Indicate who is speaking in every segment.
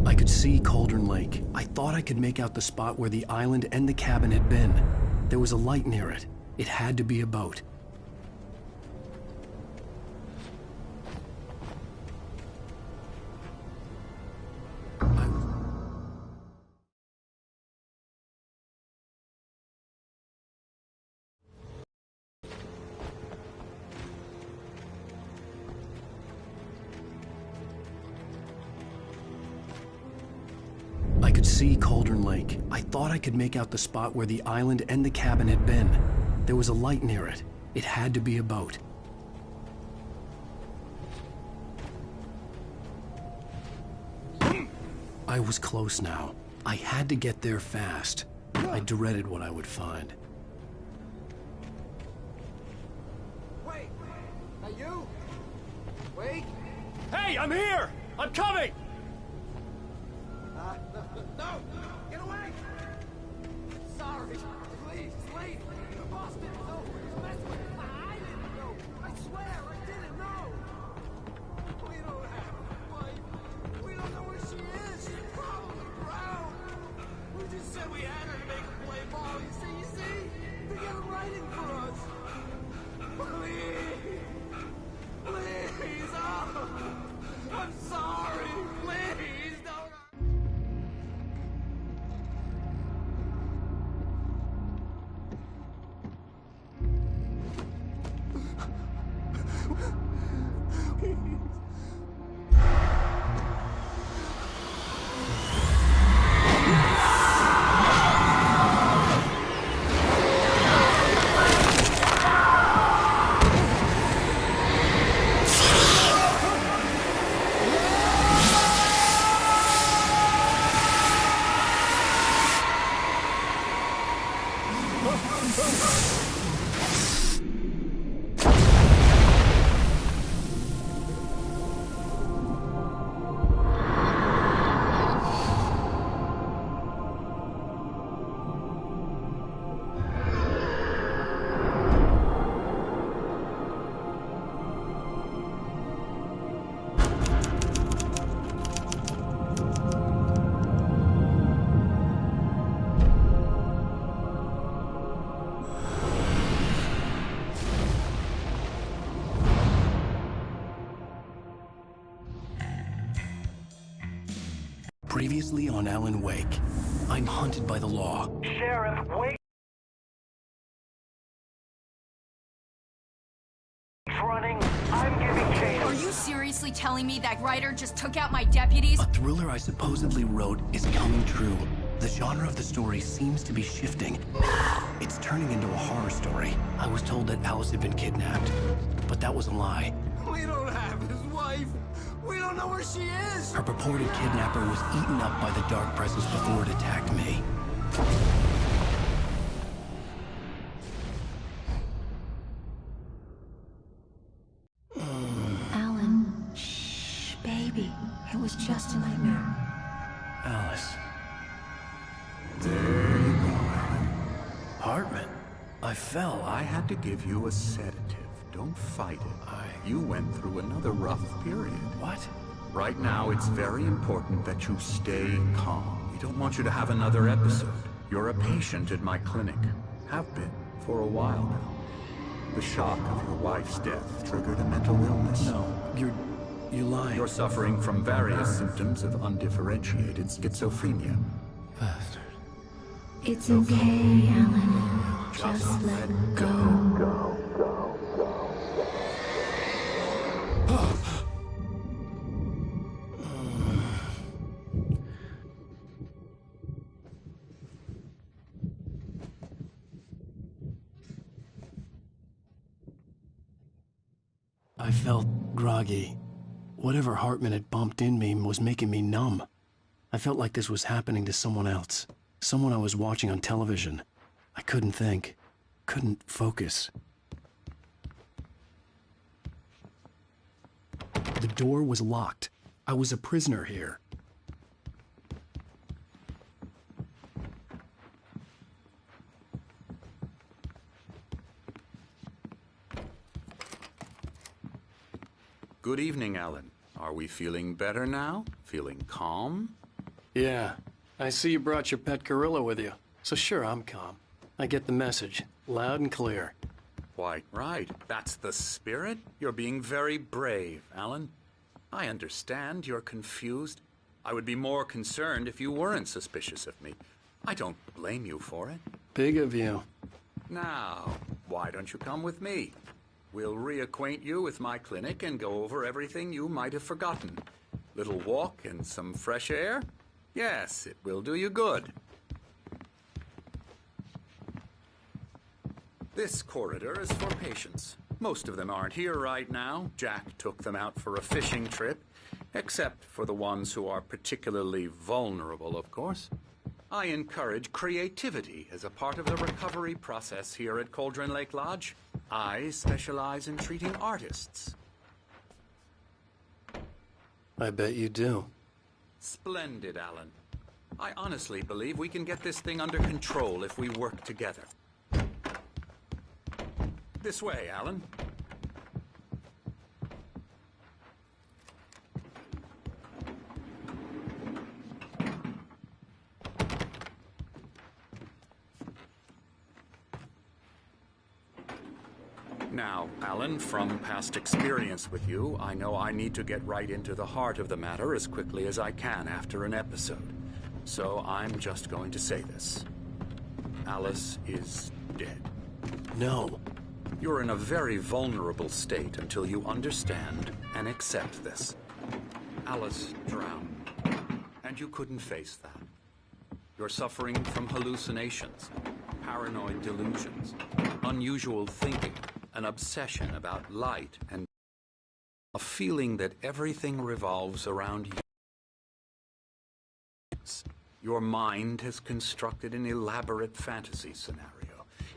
Speaker 1: I could see Cauldron Lake. I thought I could make out the spot where the island and the cabin had been. There was a light near it. It had to be a boat. I could see Cauldron Lake. I thought I could make out the spot where the island and the cabin had been. There was a light near it. It had to be a boat. I was close now. I had to get there fast. I dreaded what I would find.
Speaker 2: Wait! Are you? Wait!
Speaker 3: Hey, I'm here! I'm coming!
Speaker 2: No! Get away! Sorry. Please, it's late. The boss didn't know who he was messing with. I didn't know. I swear, I didn't know. We don't have a wife. We don't know where she is. She's probably drowned. We just said we had her to make her play ball. You see? They get her writing for us. Please. Please. Oh. I'm sorry. Please don't.
Speaker 1: Previously on Alan Wake, I'm hunted by the law.
Speaker 4: Sheriff, wait! Running. I'm giving chase.
Speaker 5: Are you seriously telling me that Ryder just took out my deputies?
Speaker 1: A thriller I supposedly wrote is coming true. The genre of the story seems to be shifting. It's turning into a horror story. I was told that Alice had been kidnapped, but that was a lie.
Speaker 2: We don't have his wife. We don't know where she is.
Speaker 1: Her purported kidnapper was eaten up by the dark presence before it attacked me.
Speaker 6: Alan, shh, baby. It was just a nightmare.
Speaker 1: Alice.
Speaker 7: There you go, Alan.
Speaker 1: Hartman. I fell.
Speaker 7: I had to give you a sedative. Don't fight it. You went through another rough period.
Speaker 1: What?
Speaker 7: Right now, it's very important that you stay calm. We don't want you to have another episode. You're a patient at my clinic. Have been for a while now. The shock of your wife's death triggered a mental illness.
Speaker 1: No, you're lying.
Speaker 7: You're suffering from various symptoms of undifferentiated schizophrenia.
Speaker 1: Bastard.
Speaker 6: It's okay, Alan. Just let go.
Speaker 1: I felt groggy. Whatever Hartman had bumped in me was making me numb. I felt like this was happening to someone else. Someone I was watching on television. I couldn't think. Couldn't focus. The door was locked. I was a prisoner here.
Speaker 7: Good evening, Alan. Are we feeling better now? Feeling calm?
Speaker 1: Yeah. I see you brought your pet gorilla with you. So sure, I'm calm. I get the message. Loud and clear.
Speaker 7: Why, right. That's the spirit. You're being very brave, Alan. I understand you're confused. I would be more concerned if you weren't suspicious of me. I don't blame you for it.
Speaker 1: Big of you.
Speaker 7: Now, why don't you come with me? We'll reacquaint you with my clinic and go over everything you might have forgotten. Little walk and some fresh air? Yes, it will do you good. This corridor is for patients. Most of them aren't here right now. Jack took them out for a fishing trip, except for the ones who are particularly vulnerable, of course. I encourage creativity as a part of the recovery process here at Cauldron Lake Lodge. I specialize in treating artists.
Speaker 1: I bet you do.
Speaker 7: Splendid, Alan. I honestly believe we can get this thing under control if we work together. This way, Alan. Now, Alan, from past experience with you, I know I need to get right into the heart of the matter as quickly as I can after an episode. So I'm just going to say this. Alice is dead.
Speaker 1: No.
Speaker 7: You're in a very vulnerable state until you understand and accept this. Alice drowned, and you couldn't face that. You're suffering from hallucinations, paranoid delusions, unusual thinking, an obsession about light, and a feeling that everything revolves around you. Your mind has constructed an elaborate fantasy scenario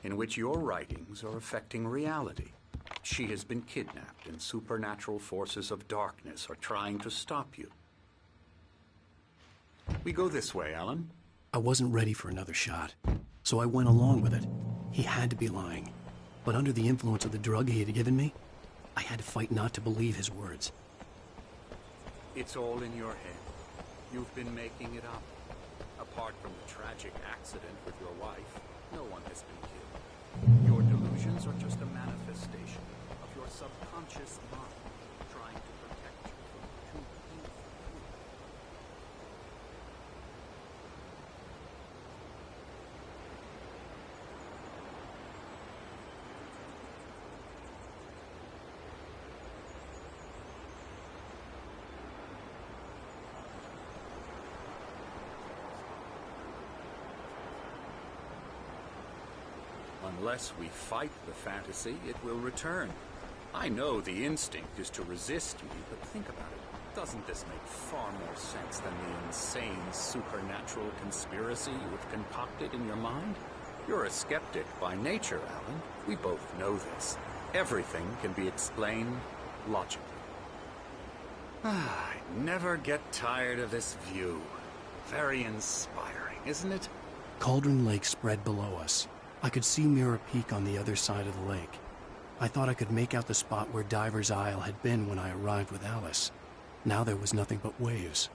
Speaker 7: in which your writings are affecting reality. She has been kidnapped, and supernatural forces of darkness are trying to stop you. We go this way, Alan.
Speaker 1: I wasn't ready for another shot, so I went along with it. He had to be lying. But under the influence of the drug he had given me, I had to fight not to believe his words.
Speaker 7: It's all in your head. You've been making it up. Apart from the tragic accident with your wife, no one has been killed. Your delusions are just a manifestation of your subconscious mind trying to protect you from too painful. Unless we fight the fantasy, it will return. I know the instinct is to resist me, but think about it. Doesn't this make far more sense than the insane supernatural conspiracy you've concocted in your mind? You're a skeptic by nature, Alan. We both know this. Everything can be explained logically. I never get tired of this view. Very inspiring, isn't it?
Speaker 1: Cauldron Lake spread below us. I could see Mirror Peak on the other side of the lake. I thought I could make out the spot where Diver's Isle had been when I arrived with Alice. Now there was nothing but waves.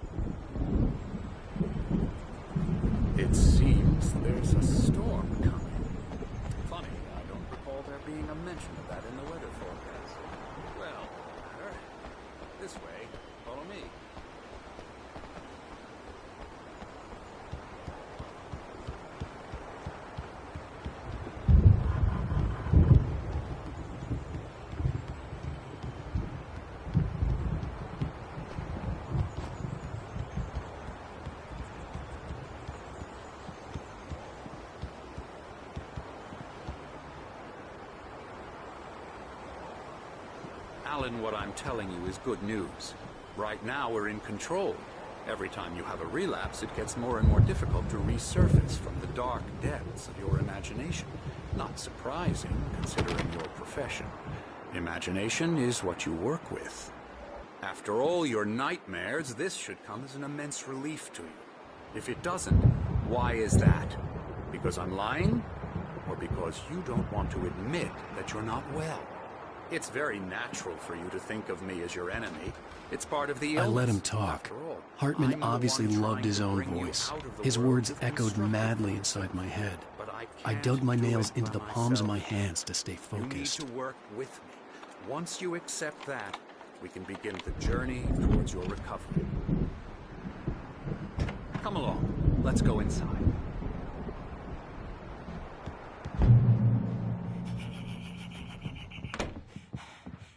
Speaker 7: It seems there's a storm coming. Funny, I don't recall there being a mention of that in the weather forecast. Well, no matter. This way, follow me. Alan, what I'm telling you is good news. Right now, we're in control. Every time you have a relapse, it gets more and more difficult to resurface from the dark depths of your imagination. Not surprising, considering your profession. Imagination is what you work with. After all your nightmares, this should come as an immense relief to you. If it doesn't, why is that? Because I'm lying? Or because you don't want to admit that you're not well? It's very natural for you to think of me as your enemy. It's part of the
Speaker 1: I
Speaker 7: illness.
Speaker 1: let him talk.
Speaker 7: After all,
Speaker 1: Hartman
Speaker 7: I'm the
Speaker 1: obviously
Speaker 7: one
Speaker 1: loved
Speaker 7: trying
Speaker 1: his
Speaker 7: to
Speaker 1: own
Speaker 7: bring you
Speaker 1: voice.
Speaker 7: out of the
Speaker 1: His
Speaker 7: world
Speaker 1: words
Speaker 7: you've
Speaker 1: echoed
Speaker 7: constructed.
Speaker 1: madly inside my head.
Speaker 7: But
Speaker 1: I
Speaker 7: can't
Speaker 1: dug my
Speaker 7: do
Speaker 1: nails
Speaker 7: it
Speaker 1: into the
Speaker 7: by
Speaker 1: palms of my
Speaker 7: myself.
Speaker 1: hands to stay
Speaker 7: You need
Speaker 1: focused.
Speaker 7: to work with me. Once you accept that, we can begin the journey towards your recovery. Come along. Let's go inside.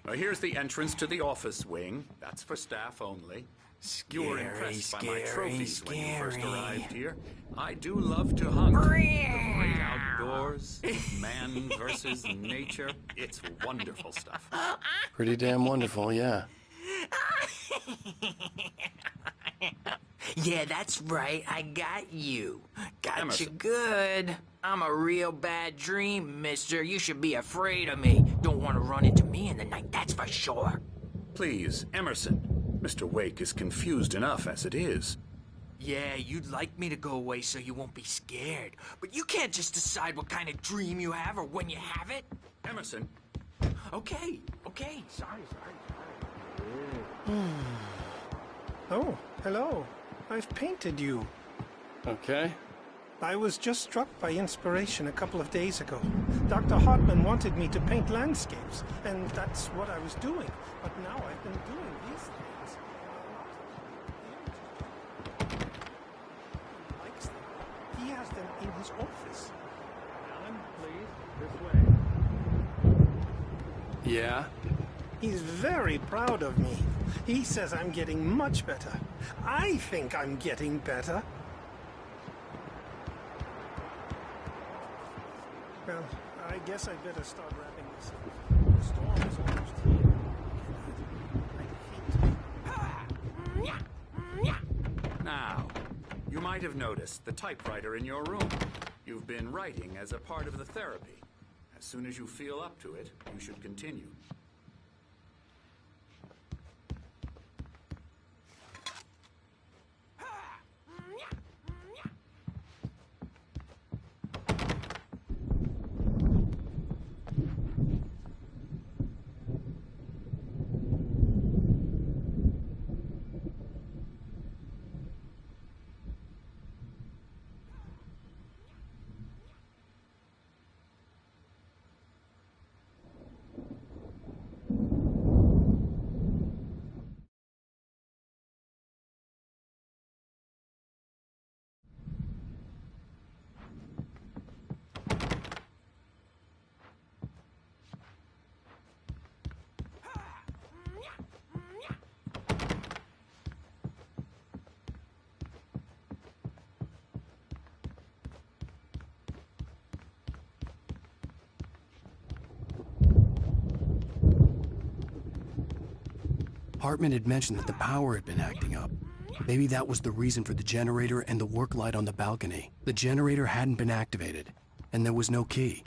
Speaker 7: Now, here's the entrance to the office wing. That's for staff only. You were impressed by my trophies when you first arrived here. I do love to hunt. The great outdoors, man versus nature. It's wonderful stuff.
Speaker 1: Pretty damn wonderful, yeah.
Speaker 8: Yeah, that's right. I got you. Got you
Speaker 7: Emerson.
Speaker 8: good. I'm a real bad dream, mister. You should be afraid of me. Don't want to run into me in the night, that's for sure.
Speaker 7: Please, Emerson. Mr. Wake is confused enough as it is.
Speaker 8: Yeah, you'd like me to go away so you won't be scared. But you can't just decide what kind of dream you have or when you have it.
Speaker 7: Emerson,
Speaker 8: Okay. Sorry.
Speaker 9: Oh, hello. I've painted you.
Speaker 1: Okay.
Speaker 9: I was just struck by inspiration a couple of days ago. Dr. Hartman wanted me to paint landscapes, and that's what I was doing. But now I've been doing these things. He likes them. He has them in his office.
Speaker 3: Alan, please, this way.
Speaker 1: Yeah?
Speaker 9: He's very proud of me. He says I'm getting much better. I think I'm getting better. Well, I guess I'd better start wrapping this up. The storm is almost here. I hate
Speaker 7: now, you might have noticed the typewriter in your room. You've been writing as a part of the therapy. As soon as you feel up to it, you should continue.
Speaker 1: Hartman had mentioned that the power had been acting up. Maybe that was the reason for the generator and the work light on the balcony. The generator hadn't been activated, and there was no key.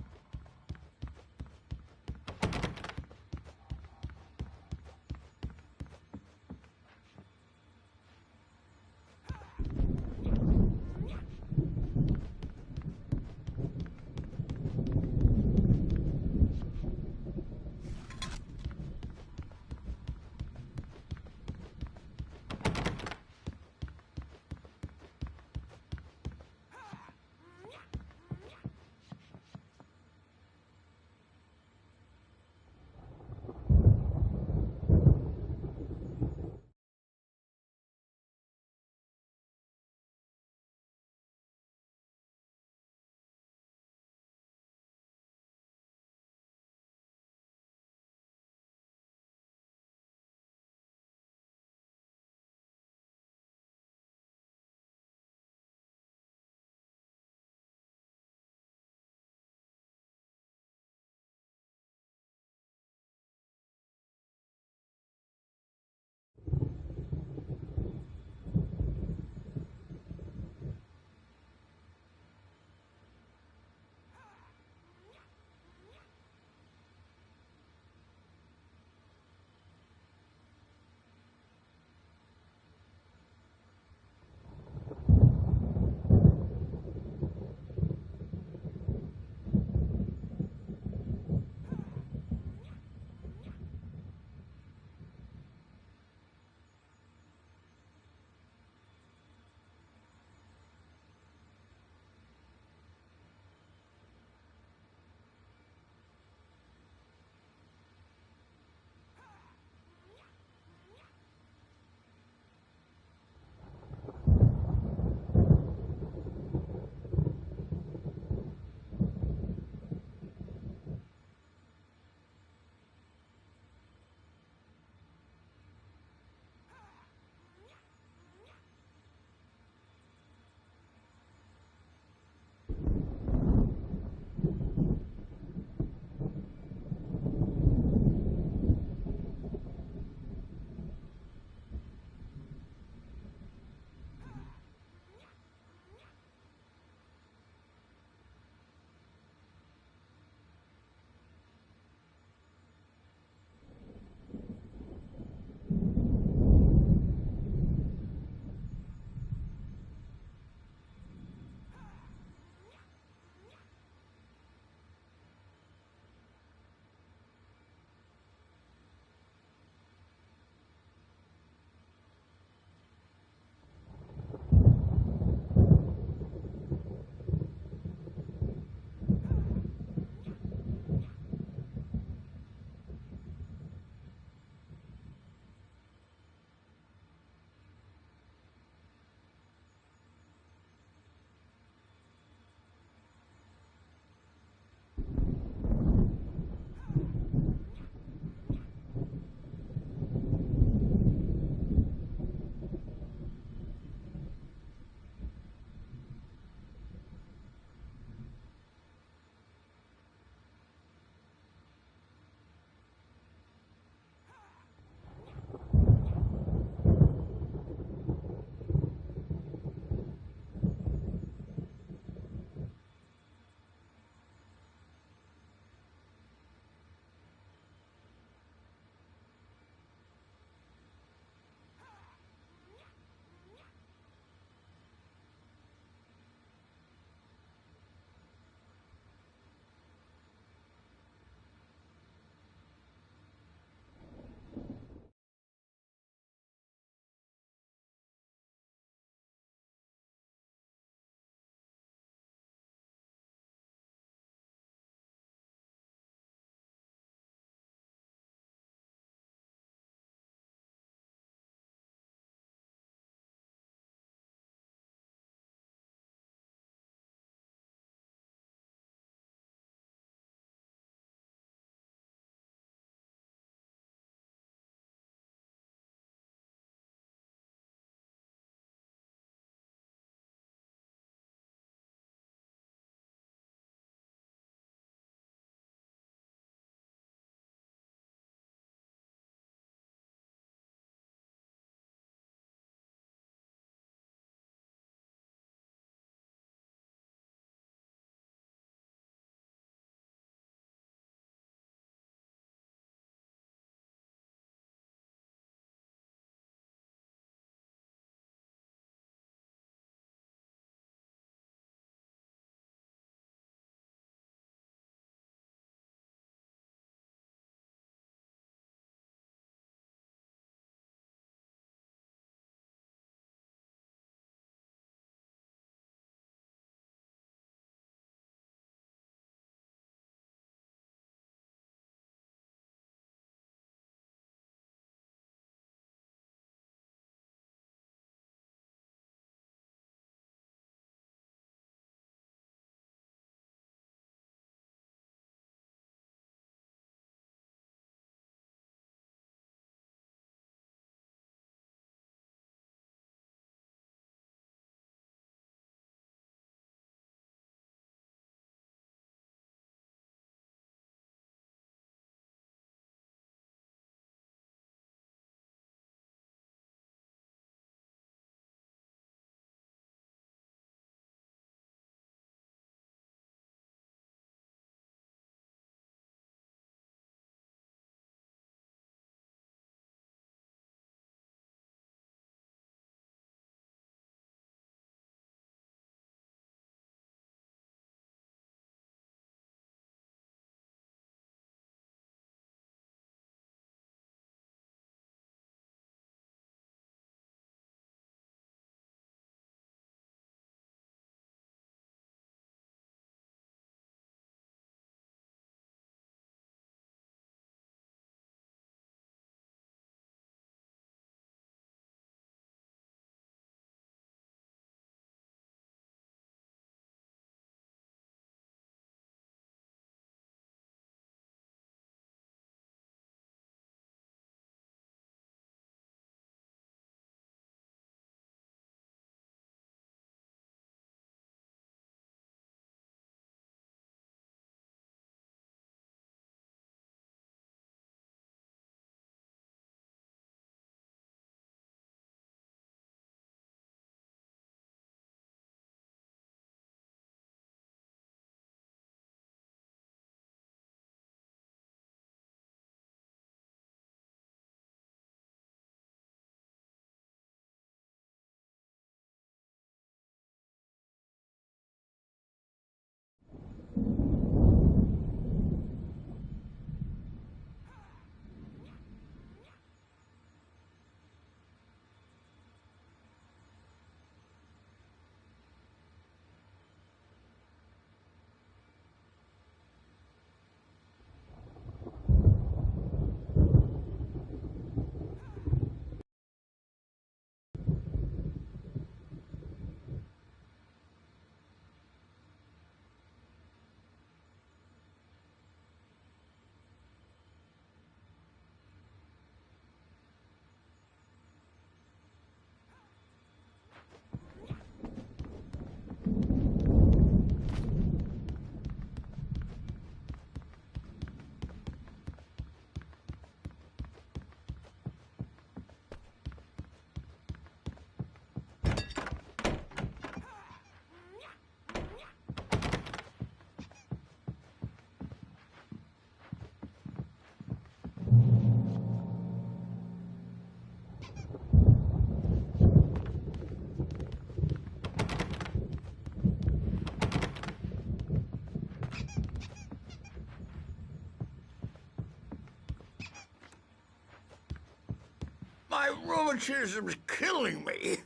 Speaker 10: My rheumatism's killing me.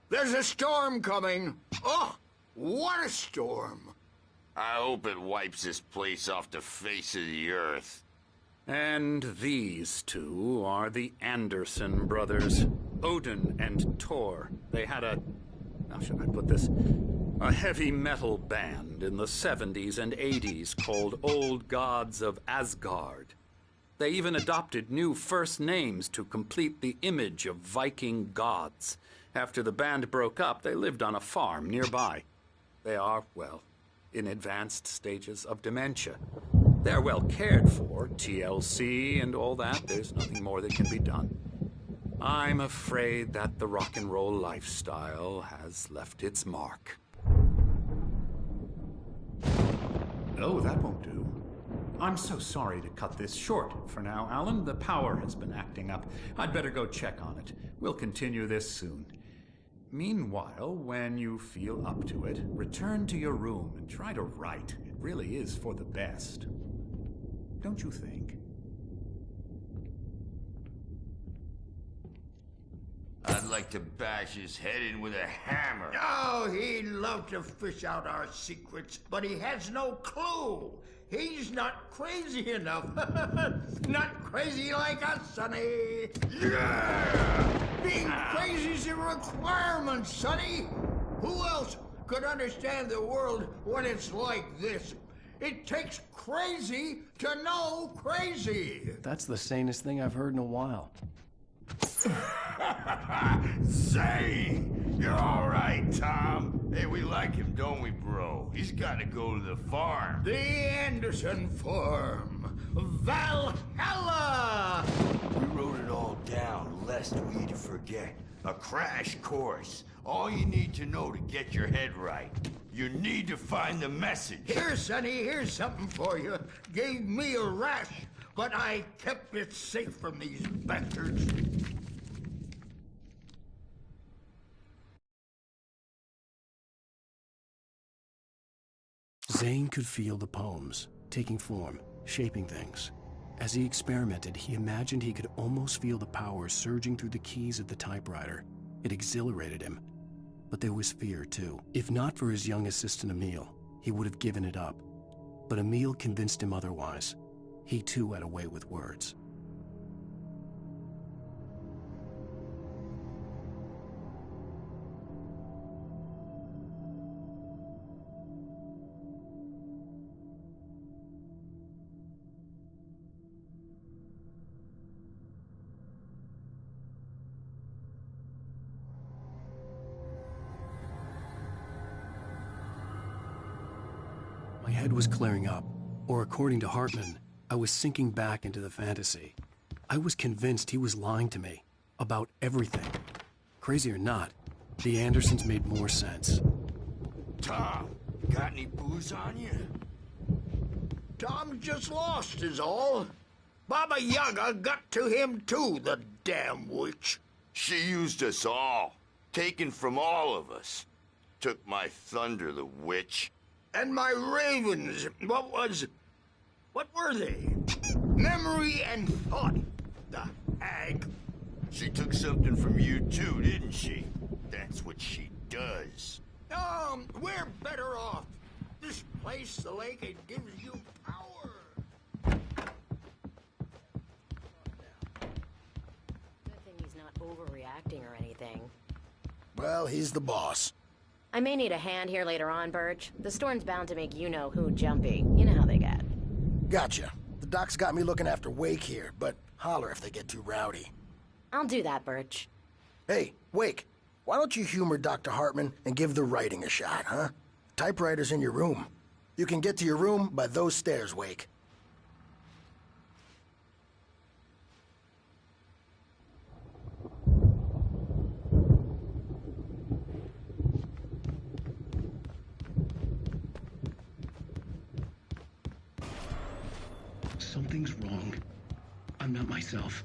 Speaker 10: There's a storm coming. Oh, what a storm.
Speaker 11: I hope it wipes this place off the face of the earth.
Speaker 7: And these two are the Anderson brothers, Odin and Tor. They had how should I put this? A heavy metal band in the 70s and 80s called Old Gods of Asgard. They even adopted new first names to complete the image of Viking gods. After the band broke up, they lived on a farm nearby. They are, well, in advanced stages of dementia. They're well cared for, TLC and all that. There's nothing more that can be done. I'm afraid that the rock and roll lifestyle has left its mark. Oh, that won't do. I'm so sorry to cut this short for now, Alan. The power has been acting up. I'd better go check on it. We'll continue this soon. Meanwhile, when you feel up to it, return to your room and try to write. It really is for the best. Don't you think?
Speaker 11: I'd like to bash his head in with a hammer.
Speaker 10: Oh, he'd love to fish out our secrets, but he has no clue. He's not crazy enough. Not crazy like us, Sonny. Yeah! Being crazy's a requirement, Sonny. Who else could understand the world when it's like this? It takes crazy to know crazy.
Speaker 1: That's the sanest thing I've heard in a while.
Speaker 11: Zane! You're all right, Tom. Hey, we like him, don't we, bro? He's got to go to the farm.
Speaker 10: The Anderson farm. Valhalla!
Speaker 11: We wrote it all down, lest we forget. A crash course. All you need to know to get your head right. You need to find the message.
Speaker 10: Here, Sonny, here's something for you. Gave me a rash, but I kept it safe from these bastards.
Speaker 1: Zane could feel the poems, taking form, shaping things. As he experimented, he imagined he could almost feel the power surging through the keys of the typewriter. It exhilarated him. But there was fear, too. If not for his young assistant Emil, he would have given it up. But Emil convinced him otherwise. He, too, had a way with words. My head was clearing up, or according to Hartman, I was sinking back into the fantasy. I was convinced he was lying to me about everything. Crazy or not, the Andersons made more sense.
Speaker 11: Tom, got any booze on you?
Speaker 10: Tom's just lost is all. Baba Yaga got to him too, the damn witch.
Speaker 11: She used us all. Taken from all of us. Took my thunder, the witch.
Speaker 10: And my ravens, what were they? Memory and thought, the hag.
Speaker 11: She took something from you too, didn't she? That's what she does.
Speaker 10: We're better off. This place, the lake, it gives you power.
Speaker 12: Good thing he's not overreacting or anything.
Speaker 13: Well, he's the boss.
Speaker 12: I may need a hand here later on, Birch. The storm's bound to make you-know-who jumpy. You know how they get.
Speaker 13: Gotcha. The doc's got me looking after Wake here, but holler if they get too rowdy.
Speaker 12: I'll do that, Birch.
Speaker 13: Hey, Wake, why don't you humor Dr. Hartman and give the writing a shot, huh? Typewriter's in your room. You can get to your room by those stairs, Wake.
Speaker 1: Something's wrong. I'm not myself.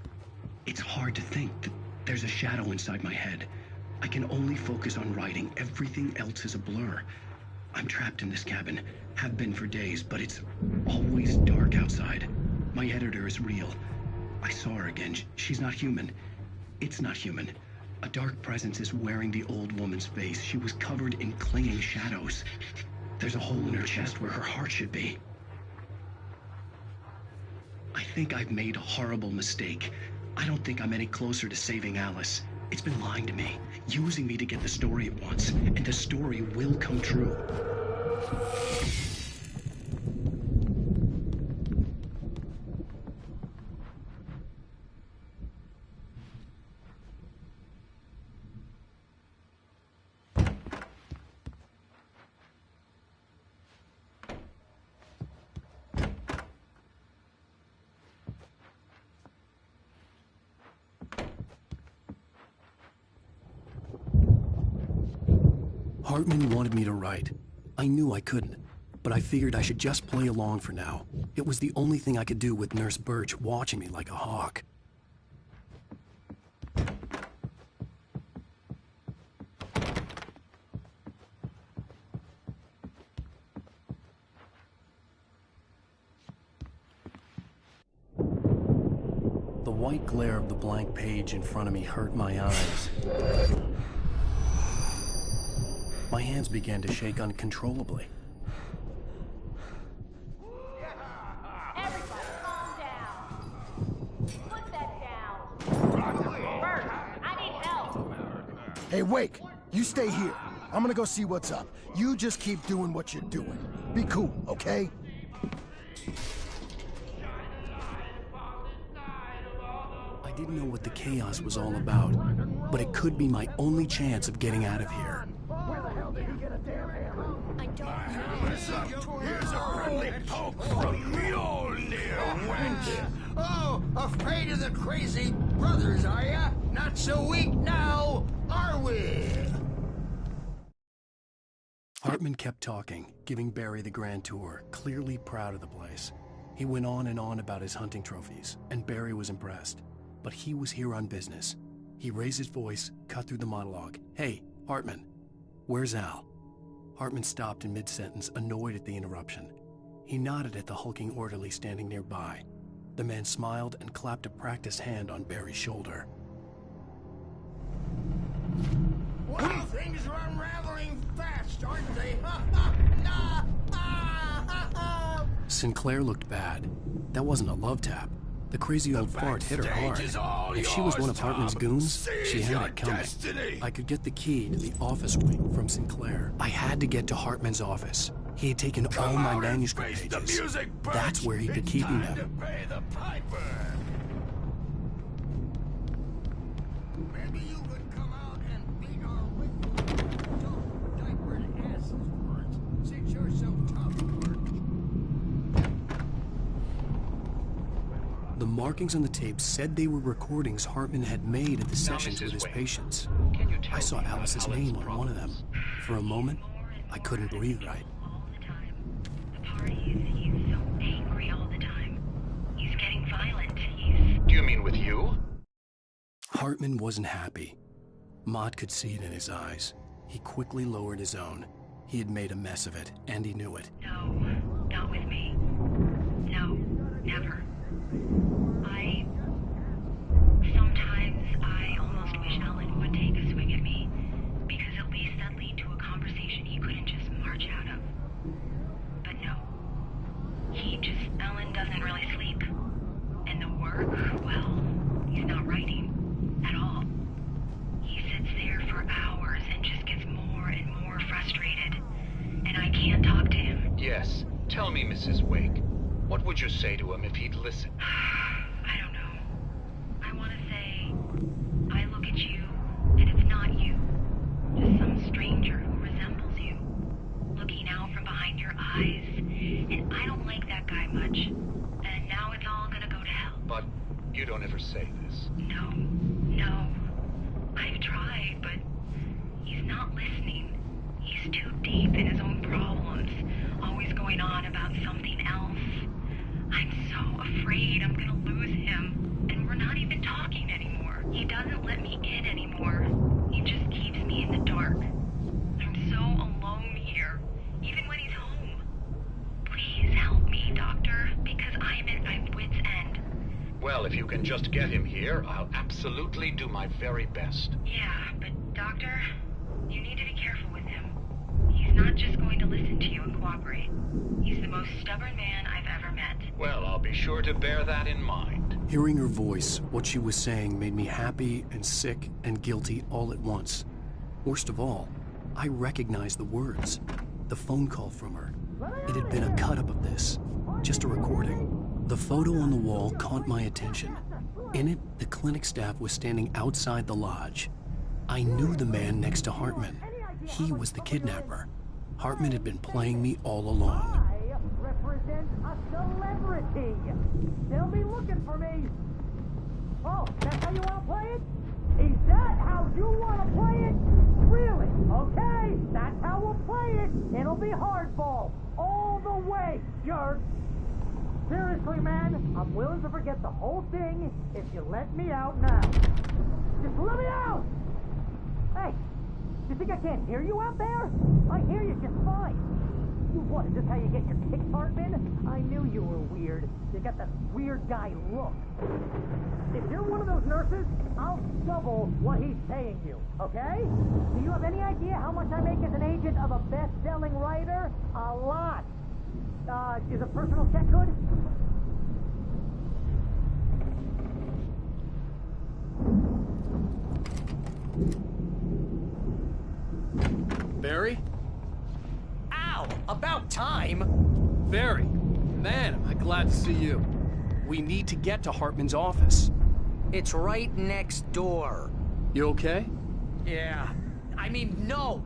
Speaker 1: It's hard to think that there's a shadow inside my head. I can only focus on writing. Everything else is a blur. I'm trapped in this cabin. Have been for days, but it's always dark outside. My editor is real. I saw her again. She's not human. It's not human. A dark presence is wearing the old woman's face. She was covered in clinging shadows. There's a hole in her chest where her heart should be. I think I've made a horrible mistake. I don't think I'm any closer to saving Alice. It's been lying to me, using me to get the story it wants, and the story will come true. Hartman wanted me to write. I knew I couldn't, but I figured I should just play along for now. It was the only thing I could do with Nurse Birch watching me like a hawk. The white glare of the blank page in front of me hurt my eyes. My hands began to shake uncontrollably.
Speaker 14: Everybody, calm down. Put that down. Bert, I need help.
Speaker 13: Hey, Wake, you stay here. I'm gonna go see what's up. You just keep doing what you're doing. Be cool, okay?
Speaker 1: I didn't know what the chaos was all about, but it could be my only chance of getting out of here.
Speaker 14: I don't.
Speaker 10: Here's a friendly poke from Mjolnir, wench. Oh, afraid of the crazy brothers, are ya? Not so weak now, are we?
Speaker 1: Hartman kept talking, giving Barry the grand tour, clearly proud of the place. He went on and on about his hunting trophies, and Barry was impressed. But he was here on business. He raised his voice, cut through the monologue. Hey, Hartman, where's Al? Hartman stopped in mid-sentence, annoyed at the interruption. He nodded at the hulking orderly standing nearby. The man smiled and clapped a practiced hand on Barry's shoulder.
Speaker 10: Well, things are unraveling fast, aren't they?
Speaker 1: Sinclair looked bad. That wasn't a love tap. The crazy old fart hit her hard. If she was one of Hartman's goons, she had it coming. I could get the key to the office wing from Sinclair. I had to get to Hartman's office. He had taken all my manuscript pages. That's where he'd be keeping them.
Speaker 10: Maybe you could come out and beat our wiggle diapered asses words, since you're so tough.
Speaker 1: The markings on the tape said they were recordings Hartman had made at the sessions with his patients. I saw Alice's name on one of them. For a moment, I couldn't breathe right.
Speaker 6: He's so angry all the time. He's getting violent.
Speaker 15: Do you mean with you?
Speaker 1: Hartman wasn't happy. Mott could see it in his eyes. He quickly lowered his own. He had made a mess of it, and he knew it.
Speaker 6: No, not with me. No, never. Sometimes I almost wish Ellen would take a swing at me, because at least that'd lead to a conversation he couldn't just march out of. But no. Ellen doesn't really sleep. And the work, well, he's not writing at all. He sits there for hours and just gets more and more frustrated. And I can't talk to him.
Speaker 15: Yes. Tell me, Mrs. Wake. What would you say to him if he'd listen?
Speaker 6: I don't know. I want to say, I look at you, and it's not you. Just some stranger who resembles you. Looking out from behind your eyes. And I don't like that guy much. And now it's all gonna go to hell.
Speaker 15: But you don't ever say this.
Speaker 6: No. I've tried, but he's not listening. He's too deep in his own problems. Always going on about something else. I'm so afraid I'm gonna lose him. And we're not even talking anymore. He doesn't let me in anymore. He just keeps me in the dark. I'm so alone here, even when he's home. Please help me, Doctor, because I'm at my wit's end.
Speaker 15: Well, if you can just get him here, I'll absolutely do my very best.
Speaker 6: Yeah, but Doctor, you need to be careful with him. He's not just going to listen to you and cooperate. He's the most stubborn man I've ever met.
Speaker 15: Well, I'll be sure to bear that in mind.
Speaker 1: Hearing her voice, what she was saying made me happy and sick and guilty all at once. Worst of all, I recognized the words. The phone call from her. It had been a cut-up of this. Just a recording. The photo on the wall caught my attention. In it, the clinic staff was standing outside the lodge. I knew the man next to Hartman. He was the kidnapper. Hartman had been playing me all along.
Speaker 14: I represent a celebrity. They'll be looking for me. Oh, that's how you want to play it? Is that how you want to play it? Really? Okay, that's how we'll play it. It'll be hardball. All the way, jerk. Seriously, man, I'm willing to forget the whole thing if you let me out now. Just let me out! Hey, you think I can't hear you out there? I hear you just fine. You what, is this how you get your kicks, Hartman? I knew you were weird. You got that weird guy look. If you're one of those nurses, I'll double what he's paying you, okay? Do you have any idea how much I make as an agent of a best-selling writer? A lot. Is a personal check good?
Speaker 1: Barry?
Speaker 8: Ow! About time!
Speaker 1: Barry! Man, am I glad to see you. We need to get to Hartman's office.
Speaker 8: It's right next door.
Speaker 1: You okay?
Speaker 8: Yeah. I mean, no!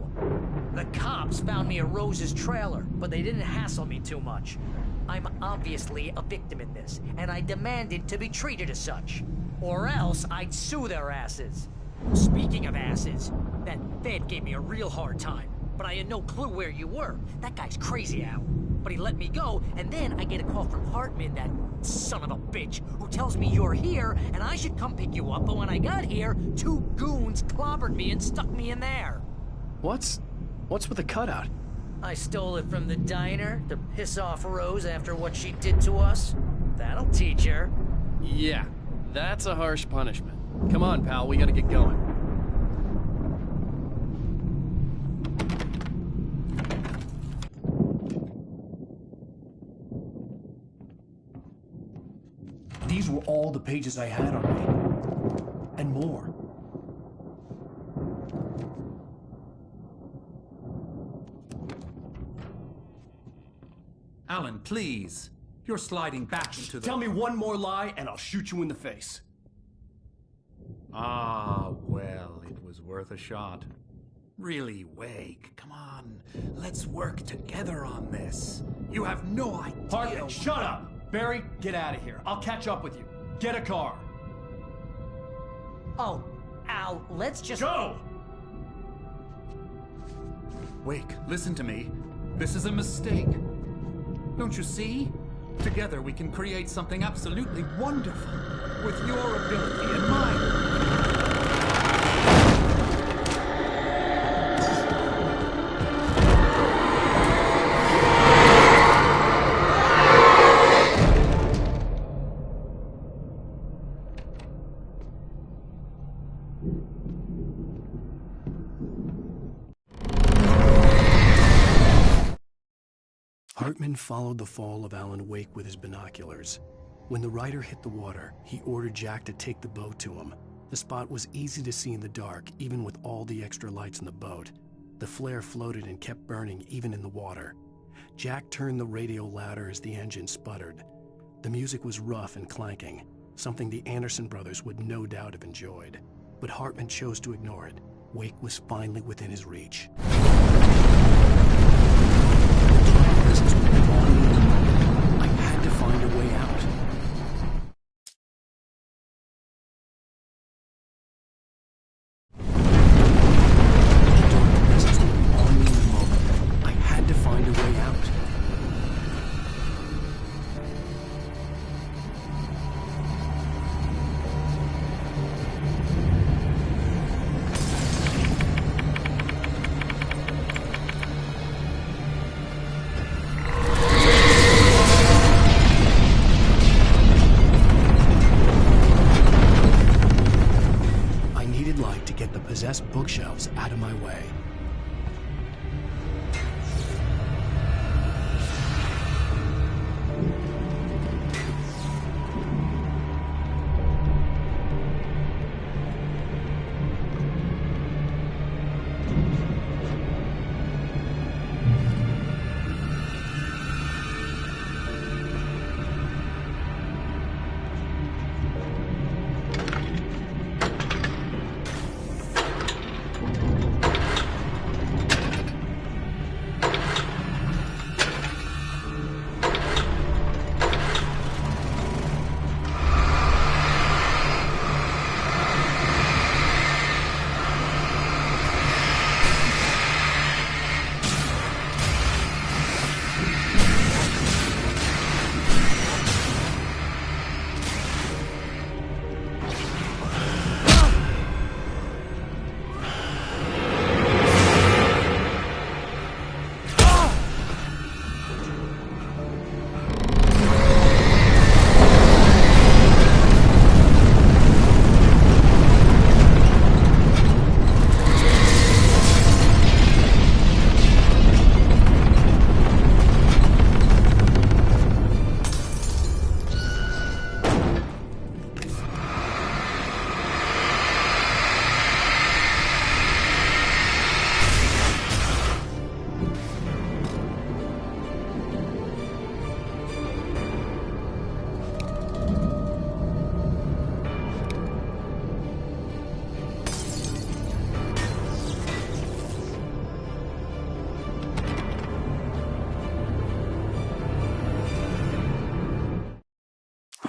Speaker 8: The cops found me at Rose's trailer, but they didn't hassle me too much. I'm obviously a victim in this, and I demanded to be treated as such. Or else I'd sue their asses. Speaking of asses, that Fed gave me a real hard time, but I had no clue where you were. That guy's crazy out. But he let me go, and then I get a call from Hartman, that son of a bitch, who tells me you're here, and I should come pick you up, but when I got here, 2 goons clobbered me and stuck me in there.
Speaker 1: What's with the cutout?
Speaker 8: I stole it from the diner to piss off Rose after what she did to us. That'll teach her.
Speaker 1: Yeah, that's a harsh punishment. Come on, pal, we gotta get going. These were all the pages I had on me. And more.
Speaker 7: Alan, please. You're sliding back into the...
Speaker 1: Tell me one more lie and I'll shoot you in the face.
Speaker 7: Ah, well, it was worth a shot. Really, Wake, come on. Let's work together on this. You have no idea...
Speaker 1: Hartman, shut up! Barry, get out of here. I'll catch up with you. Get a car.
Speaker 8: Oh, Al, let's just...
Speaker 1: Go!
Speaker 7: Wake, listen to me. This is a mistake. Don't you see? Together we can create something absolutely wonderful. With your ability and mine.
Speaker 1: Hartman followed the fall of Alan Wake with his binoculars. When the rider hit the water, he ordered Jack to take the boat to him. The spot was easy to see in the dark, even with all the extra lights in the boat. The flare floated and kept burning even in the water. Jack turned the radio louder as the engine sputtered. The music was rough and clanking, something the Anderson brothers would no doubt have enjoyed. But Hartman chose to ignore it. Wake was finally within his reach. I had to find a way out. I had to find a way out.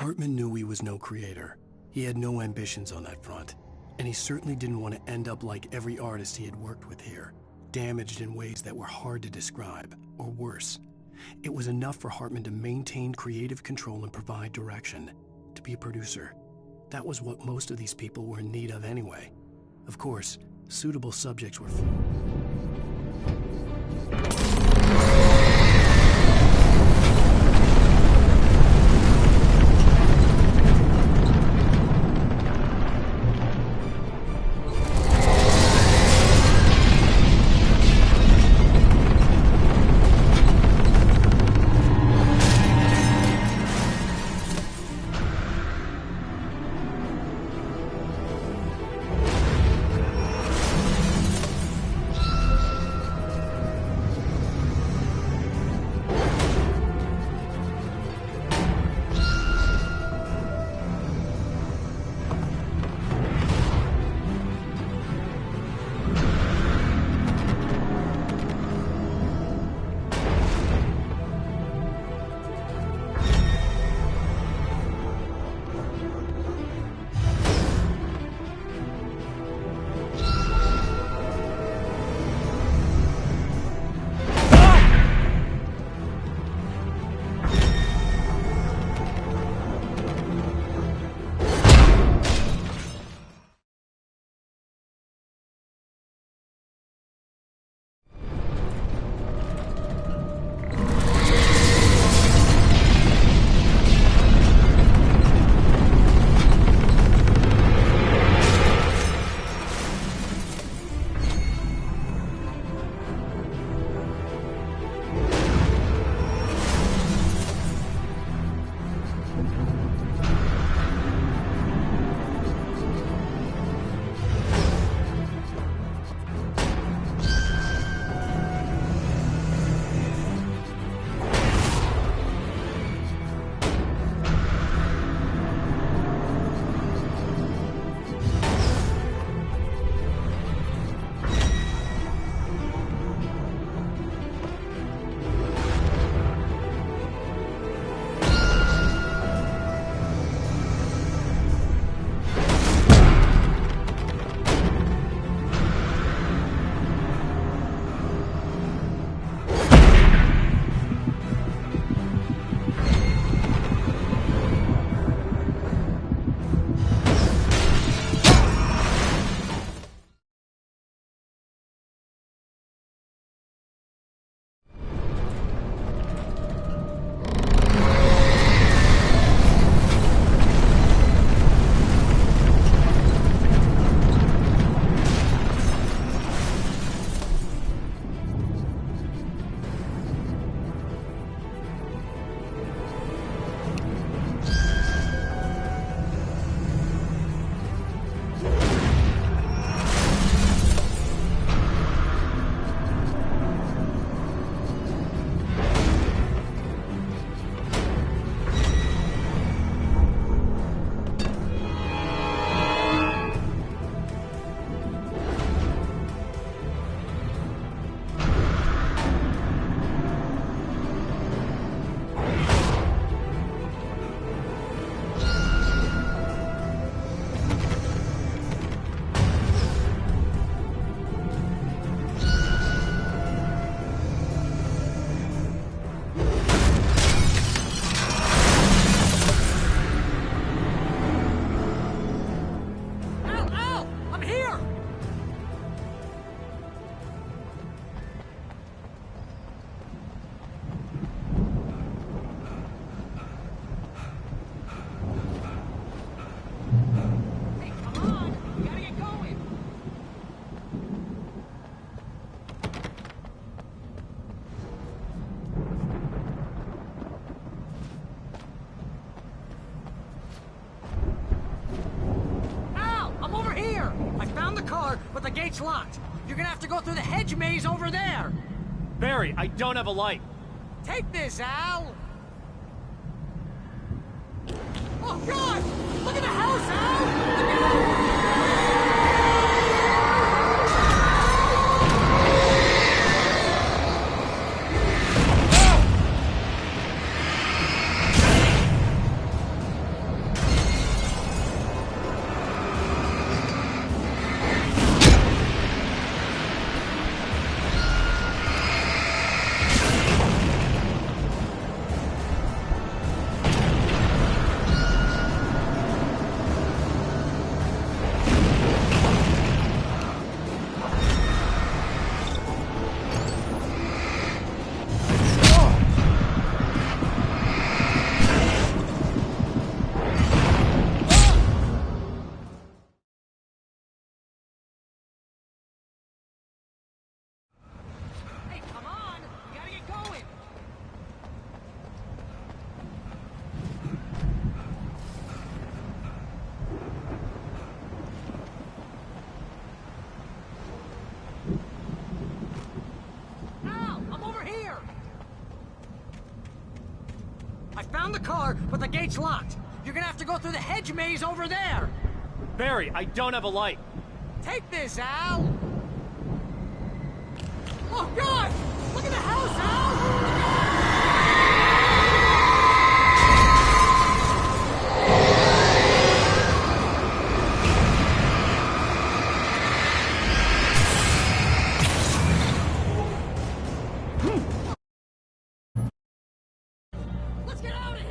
Speaker 1: Hartman knew he was no creator. He had no ambitions on that front. And he certainly didn't want to end up like every artist he had worked with here, damaged in ways that were hard to describe, or worse. It was enough for Hartman to maintain creative control and provide direction, to be a producer. That was what most of these people were in need of anyway. Of course, suitable subjects were few.
Speaker 8: but the gate's locked. You're gonna have to go through the hedge maze over there.
Speaker 3: Barry, I don't have a light.
Speaker 8: Take this, Al! Oh, God! Look at the house, Al! the car, but the gate's locked. You're gonna have to go through the hedge maze over there.
Speaker 3: Barry, I don't have a light.
Speaker 8: Take this, Al! Oh, God! Look at the house, Al! Let's get out of here!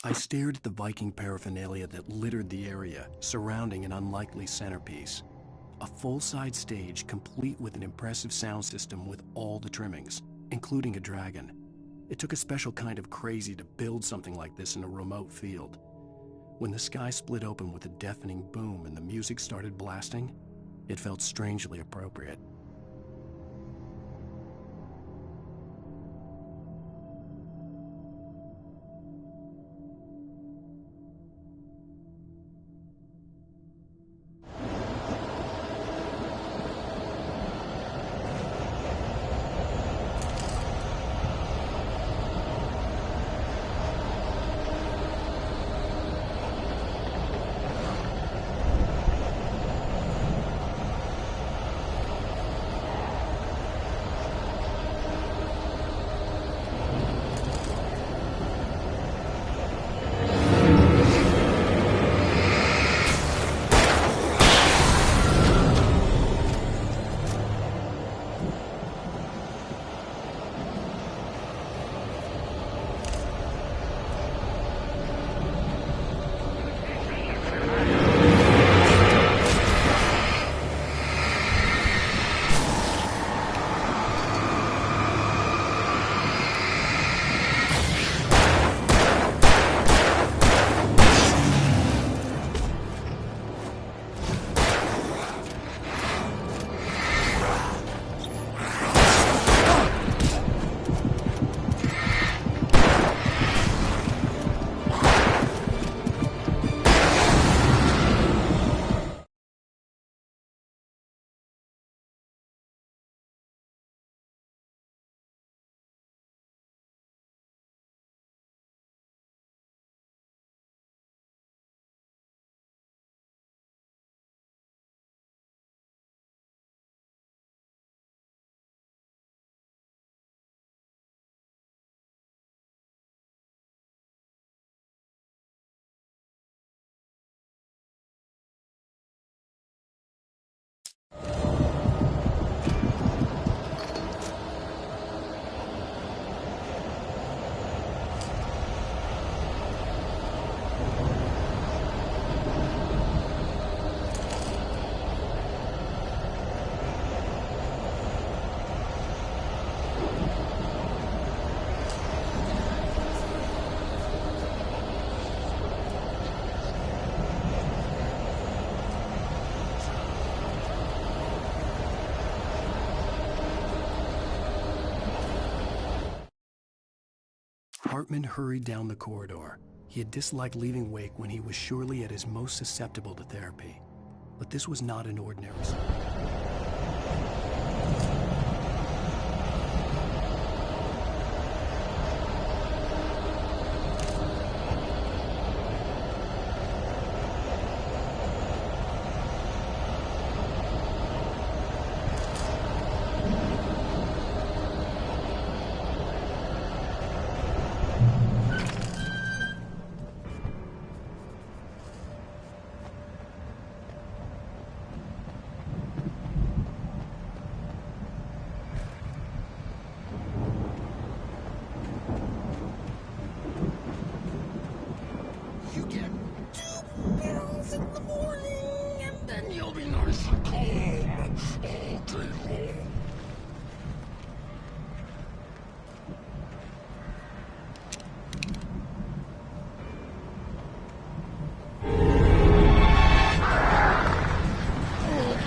Speaker 1: I stared at the Viking paraphernalia that littered the area, surrounding an unlikely centerpiece. A full-size stage complete with an impressive sound system with all the trimmings, including a dragon. It took a special kind of crazy to build something like this in a remote field. When the sky split open with a deafening boom and the music started blasting, it felt strangely appropriate. Hartman hurried down the corridor. He had disliked leaving Wake when he was surely at his most susceptible to therapy. But this was not an ordinary
Speaker 10: You get 2 pills in the morning, and then you'll be nice and calm all day long.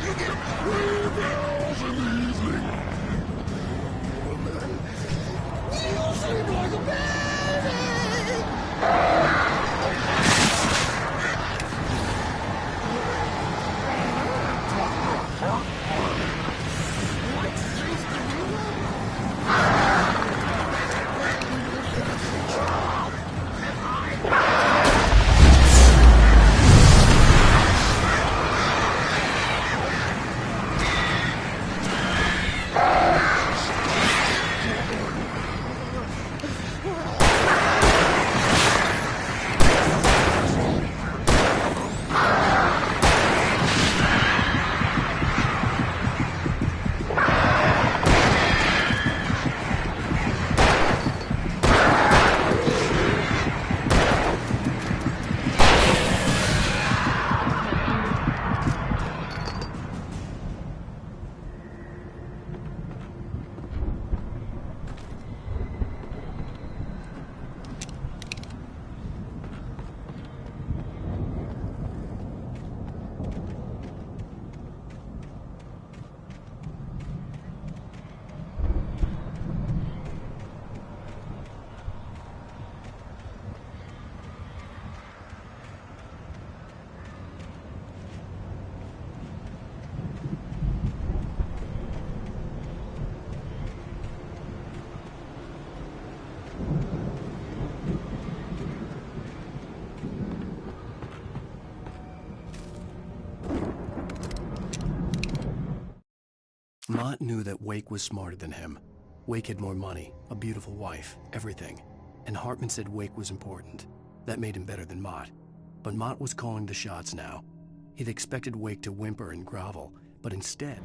Speaker 10: You get 3 pills in the evening, and then you'll sleep like a baby.
Speaker 1: Mott knew that Wake was smarter than him. Wake had more money, a beautiful wife, everything. And Hartman said Wake was important. That made him better than Mott. But Mott was calling the shots now. He'd expected Wake to whimper and grovel, but instead...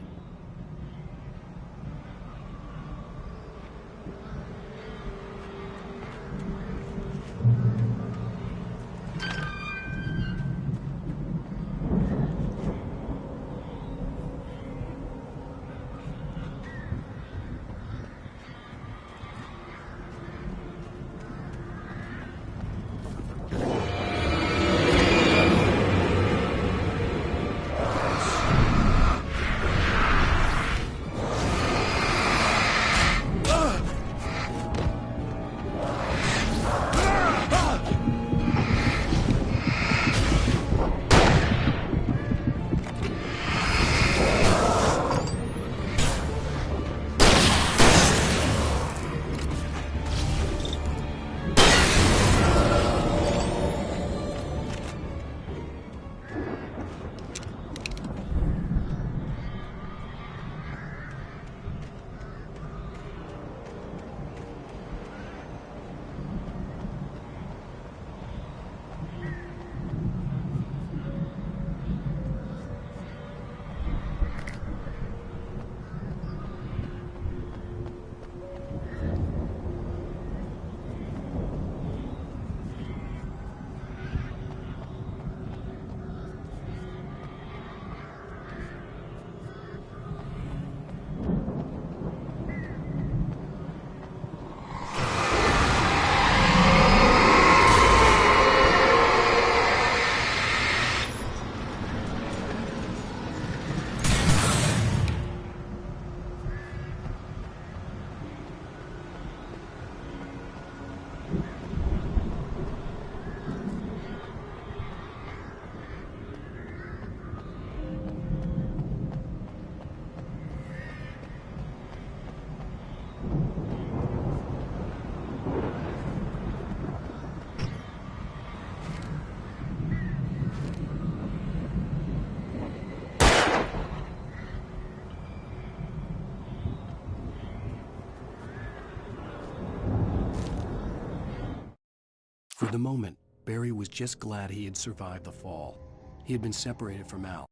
Speaker 1: For the moment, Barry was just glad he had survived the fall. He had been separated from Al.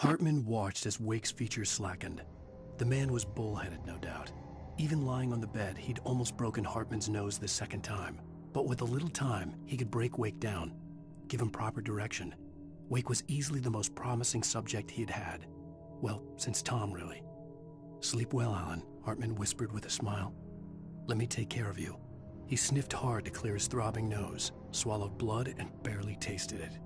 Speaker 1: Hartman watched as Wake's features slackened. The man was bullheaded, no doubt. Even lying on the bed, he'd almost broken Hartman's nose the second time. But with a little time, he could break Wake down, give him proper direction. Wake was easily the most promising subject he had had. Well, since Tom, really. "Sleep well, Alan," Hartman whispered with a smile. "Let me take care of you." He sniffed hard to clear his throbbing nose, swallowed blood, and barely tasted it.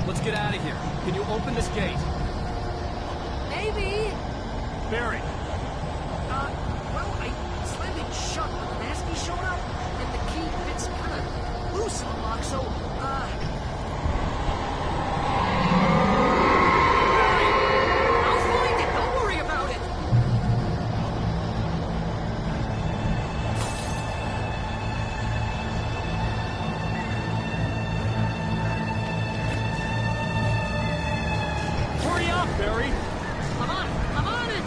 Speaker 3: Let's get out of here. Can you open this gate?
Speaker 8: Maybe.
Speaker 3: Barry.
Speaker 8: Well, I slammed it shut when the nasty showed up, and the key fits kind of loose in the lock, so, Barry! I'll find it! Don't worry about it!
Speaker 3: Hurry up, Barry!
Speaker 8: I'm on it!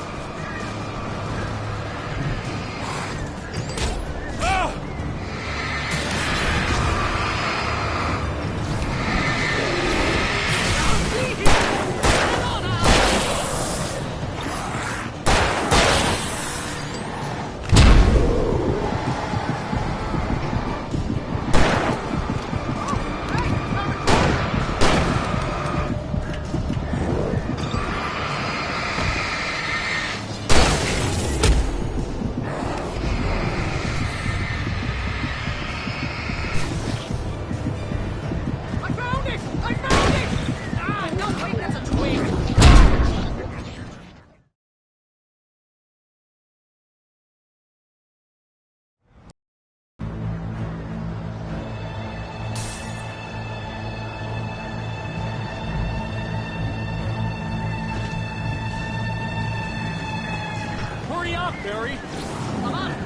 Speaker 3: Hurry up, Barry!
Speaker 8: I'm on it!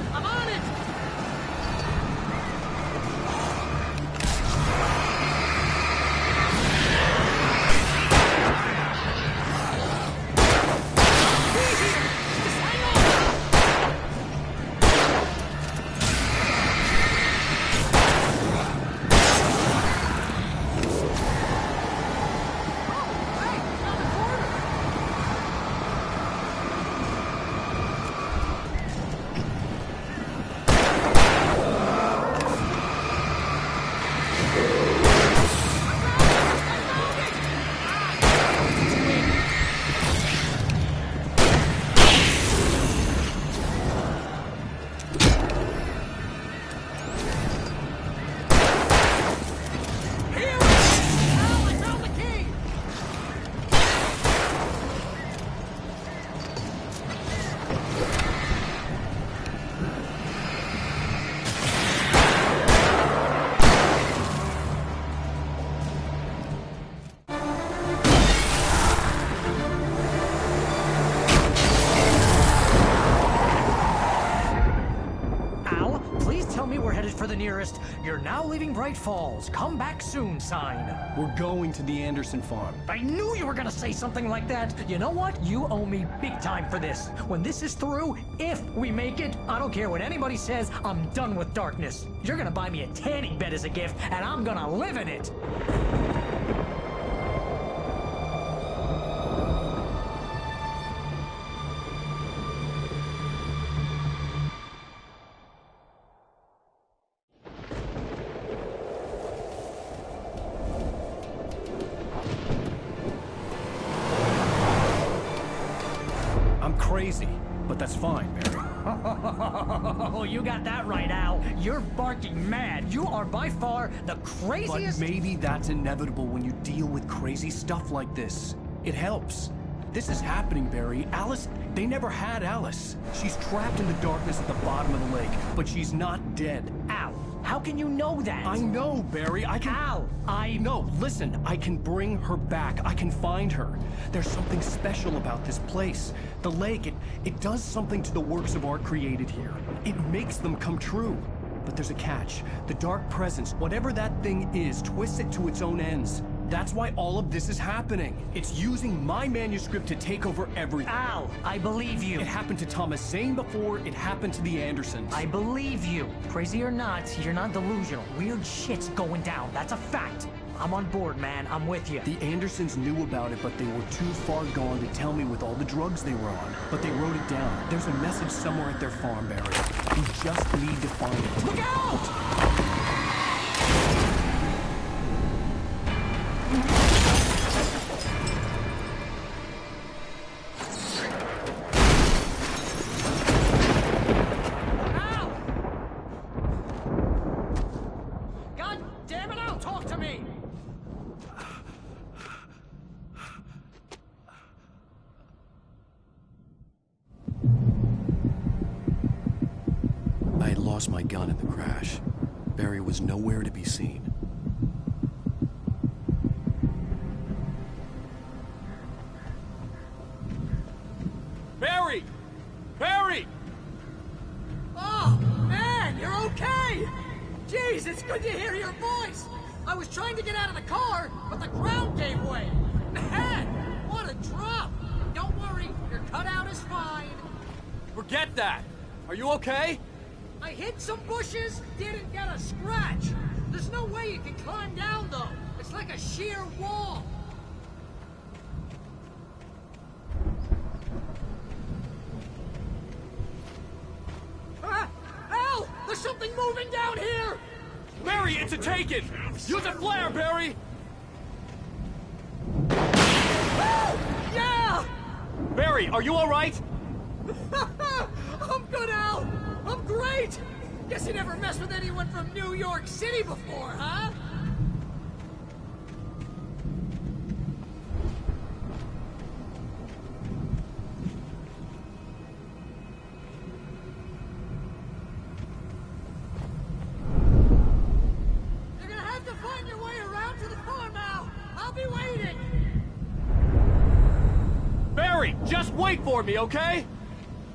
Speaker 8: For the nearest, "You're now leaving Bright Falls. Come back soon" sign.
Speaker 1: We're going to the Anderson farm.
Speaker 8: I knew you were gonna say something like that. You know what? You owe me big time for this. When this is through, if we make it, I don't care what anybody says, I'm done with darkness. You're gonna buy me a tanning bed as a gift, and I'm gonna live in it.
Speaker 1: Crazy, but that's fine, Barry.
Speaker 8: Oh, you got that right, Al. You're barking mad. You are by far the craziest—
Speaker 1: But maybe that's inevitable when you deal with crazy stuff like this. It helps. This is happening, Barry. Alice, they never had Alice. She's trapped in the darkness at the bottom of the lake, but she's not dead.
Speaker 8: Al, How can you know that?
Speaker 1: I know, Barry. I can...
Speaker 8: Al,
Speaker 1: No, listen. I can bring her back. I can find her. There's something special about this place. The lake, it does something to the works of art created here. It makes them come true. But there's a catch. The dark presence, whatever that thing is, twists it to its own ends. That's why all of this is happening. It's using my manuscript to take over everything.
Speaker 8: Al, I believe you.
Speaker 1: It happened to Thomas Zane before, it happened to the Andersons.
Speaker 8: I believe you. Crazy or not, you're not delusional. Weird shit's going down. That's a fact. I'm on board, man. I'm with you.
Speaker 1: The Andersons knew about it, but they were too far gone to tell me with all the drugs they were on. But they wrote it down. There's a message somewhere at their farm, Barry. We just need to find it. Look out!
Speaker 8: God damn it, Al, talk to me!
Speaker 1: I had lost my gun in the crash. Barry was nowhere to be seen.
Speaker 3: Barry! Barry!
Speaker 2: Oh, man, you're okay! Jeez, it's good to hear your voice! I was trying to get out of the car, but the ground gave way! Man, what a drop! Don't worry, your cutout is fine.
Speaker 3: Forget that! Are you okay?
Speaker 2: I hit some bushes, didn't get a scratch. There's no way you can climb down, though. It's like a sheer wall. Ah! Al! There's something moving down here!
Speaker 3: Barry, it's a Taken! Use a flare, Barry!
Speaker 2: Oh! Yeah!
Speaker 3: Barry, are you alright?
Speaker 2: I'm good, Al! I'm great! Guess you never messed with anyone from New York City before, huh? You're gonna have to find your way around to the farm, Al! I'll be waiting!
Speaker 3: Barry, just wait for me, okay?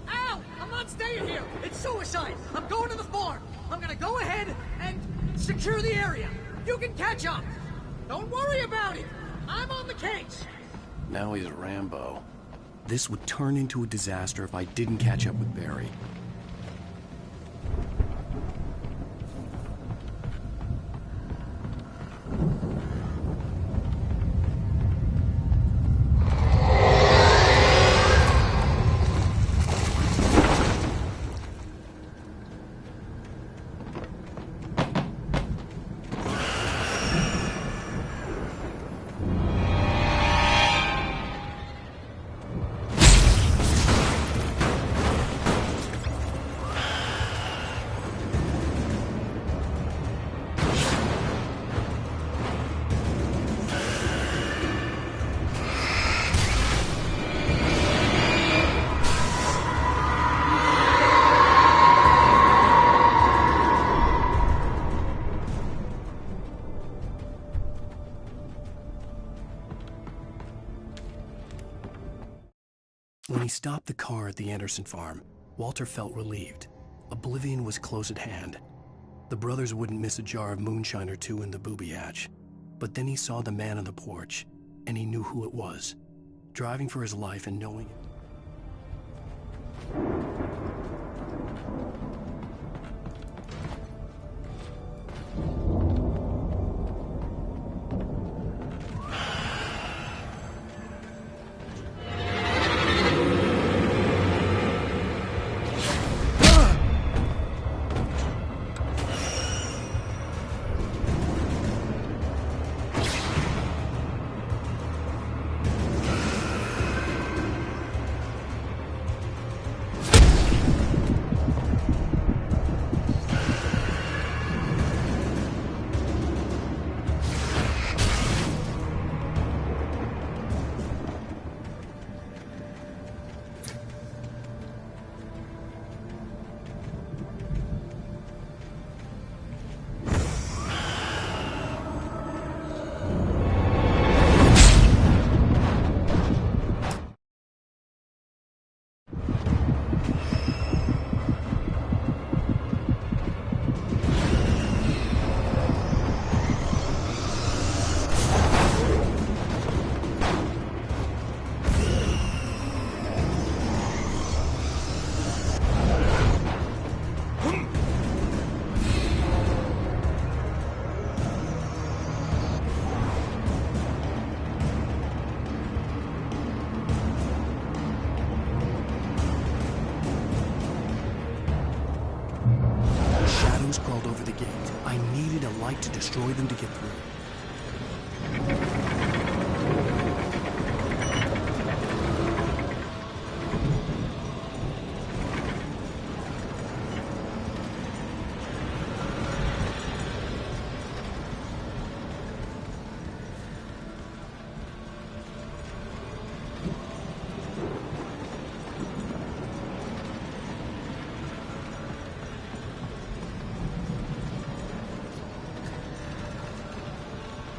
Speaker 2: Al! I'm not staying here! It's suicide! I'm going to the farm! I'm gonna go ahead and secure the area! You can catch up! Don't worry about it! I'm on the case!
Speaker 1: Now he's Rambo. This would turn into a disaster if I didn't catch up with Barry. When he stopped the car at the Anderson farm, Walter felt relieved. Oblivion was close at hand. The brothers wouldn't miss a jar of moonshine or two in the booby hatch. But then he saw the man on the porch, and he knew who it was. Driving for his life and knowing it. light to destroy them to get through.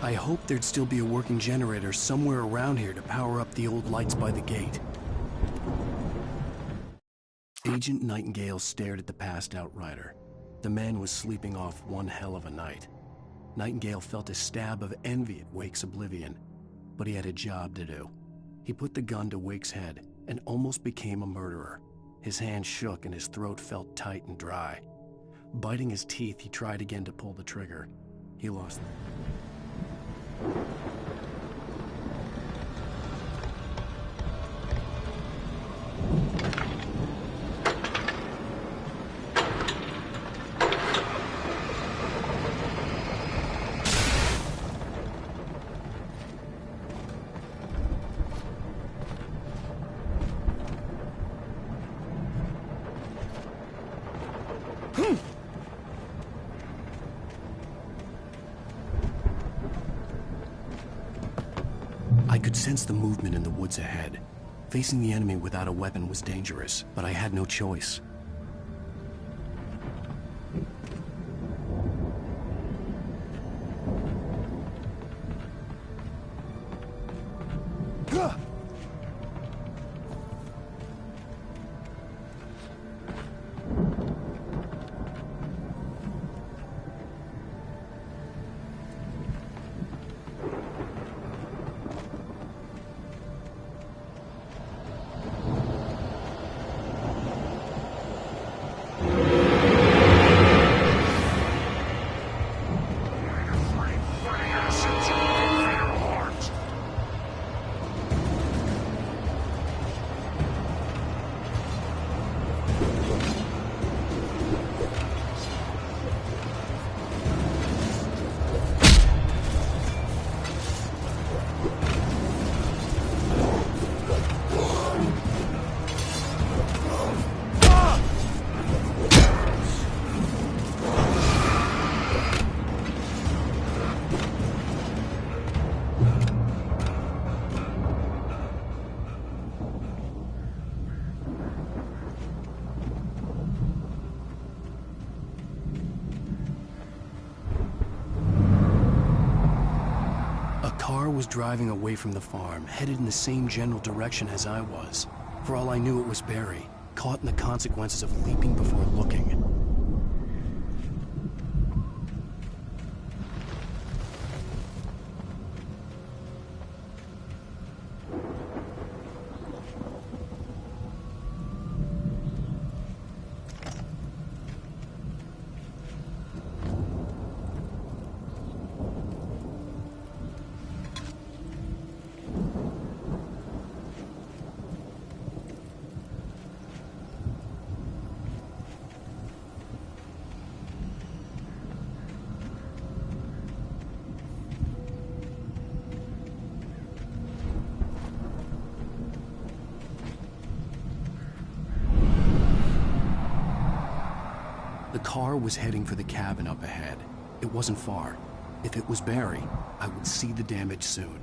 Speaker 1: I hoped there'd still be a working generator somewhere around here to power up the old lights by the gate. Agent Nightingale stared at the passed-out rider. The man was sleeping off one hell of a night. Nightingale felt a stab of envy at Wake's oblivion, but he had a job to do. He put the gun to Wake's head and almost became a murderer. His hand shook and his throat felt tight and dry. Biting his teeth, he tried again to pull the trigger. He lost it. I could sense the movement in the woods ahead. Facing the enemy without a weapon was dangerous, but I had no choice. Was driving away from the farm, headed in the same general direction as I was. For all I knew, it was Barry, caught in the consequences of leaping before looking. The car was heading for the cabin up ahead. It wasn't far. If it was Barry, I would see the damage soon.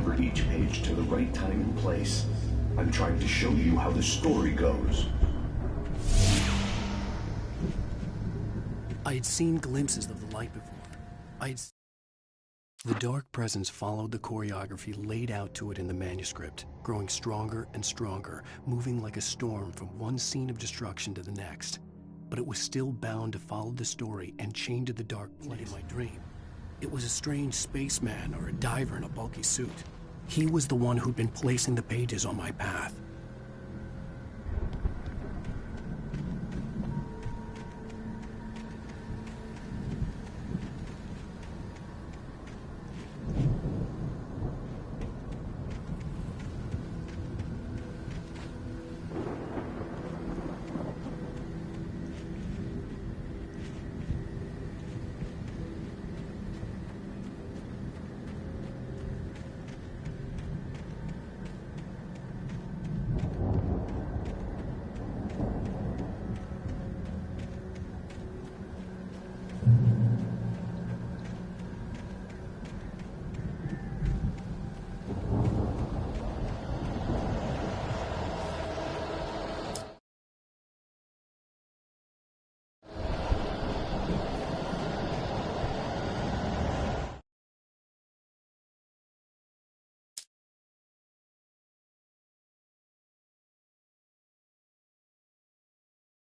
Speaker 16: cover each page to the right time and place. I'm trying to show you how the story goes.
Speaker 1: I had seen glimpses of the light before. The dark presence followed the choreography laid out to it in the manuscript, growing stronger and stronger, moving like a storm from one scene of destruction to the next. But it was still bound to follow the story and chained to the dark place in my dream. It was a strange spaceman or a diver in a bulky suit. He was the one who'd been placing the pages on my path.